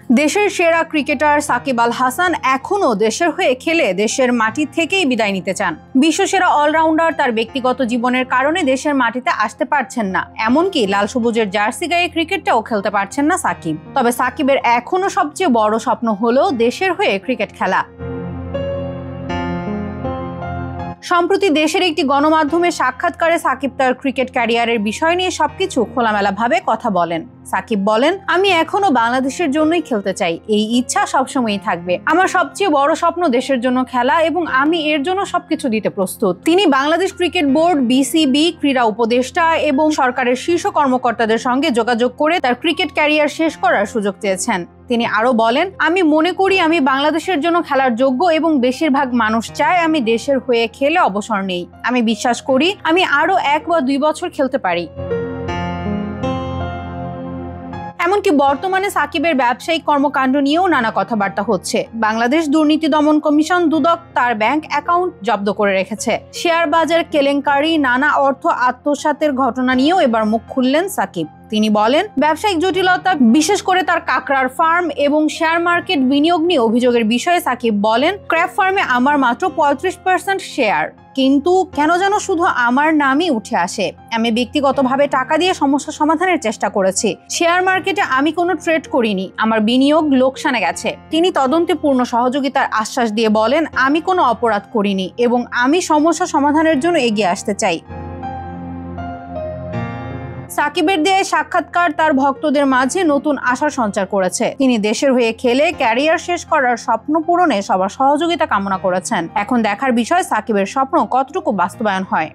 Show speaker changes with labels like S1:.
S1: দেশের সেরা ক্রিকেটার সাকিব আল হাসান এখনও দেশের হয়ে খেলে দেশের মাটি থেকেই বিদায় নিতে চান। বিশ্বসেরা অলরাউন্ডার তার ব্যক্তিগত জীবনের কারণে দেশের মাটিতে আসতে পারছেন না, এমনকি লাল সবুজের জার্সি গায়ে ক্রিকেটটাও খেলতে পারছেন না সাকিব। তবে সাকিবের এখনো সবচেয়ে বড় স্বপ্ন হলো দেশের হয়ে ক্রিকেট খেলা। সম্প্রতি দেশের একটি গণমাধ্যমে সাক্ষাৎকারে সাকিব তার ক্রিকেট ক্যারিয়ারের বিষয় নিয়ে সবকিছু খোলামেলাভাবে কথা বলেন। সাকিব বলেন, আমি এখনো বাংলাদেশের জন্যই খেলতে চাই, এই ইচ্ছা সবসময়ই থাকবে। আমার সবচেয়ে বড় স্বপ্ন দেশের জন্য খেলা এবং আমি এর জন্য সবকিছু দিতে প্রস্তুত। তিনি বাংলাদেশ ক্রিকেট বোর্ড, বিসিবি, ক্রীড়া উপদেষ্টা এবং সরকারের শীর্ষ কর্মকর্তাদের সঙ্গে যোগাযোগ করে তার ক্রিকেট ক্যারিয়ার শেষ করার সুযোগ চেয়েছেন। তিনি আরো বলেন, আমি মনে করি আমি বাংলাদেশের জন্য খেলার যোগ্য এবং বেশিরভাগ মানুষ চায় আমি দেশের হয়ে খেলে অবসর নেই। আমি বিশ্বাস করি আমি আরো 1 বা 2 বছর খেলতে পারি। এমনকি বর্তমানে সাকিবের ব্যবসায়িক কর্মকাণ্ড নিয়েও নানা কথাবার্তা হচ্ছে। বাংলাদেশ দুর্নীতি দমন কমিশন দুদক তার ব্যাংক অ্যাকাউন্ট জব্দ করে রেখেছে। শেয়ার বাজার কেলেঙ্কারি, নানা অর্থ আত্মসাতের ঘটনা নিয়েও এবার মুখ খুললেন সাকিব। তিনি বলেন, ব্যবসায়িক জটিলতা, বিশেষ করে তার কাকড়ার ফার্ম এবং শেয়ার মার্কেট বিনিয়োগ নিয়ে অভিযোগের বিষয়ে সাকিব বলেন, ক্র্যাপ ফার্মে আমার মাত্র 35% শেয়ার, কিন্তু কেন যেন শুধু আমার নামই উঠে আসে। আমি ব্যক্তিগতভাবে টাকা দিয়ে সমস্যা সমাধানের চেষ্টা করেছি। শেয়ার মার্কেটে আমি কোনো ট্রেড করিনি, আমার বিনিয়োগ লোকসানে গেছে। তিনি তদন্তে পূর্ণ সহযোগিতার আশ্বাস দিয়ে বলেন, আমি কোনো অপরাধ করিনি এবং আমি সমস্যা সমাধানের জন্য এগিয়ে আসতে চাই। সাকিবের দেয়া সাক্ষাৎকার তার ভক্তদের মাঝে নতুন আশার সঞ্চার করেছে। তিনি দেশের হয়ে খেলে ক্যারিয়ার শেষ করার স্বপ্ন পূরণে সবার সহযোগিতা কামনা করেছেন। এখন দেখার বিষয় সাকিবের স্বপ্ন কতটুকু বাস্তবায়ন হয়।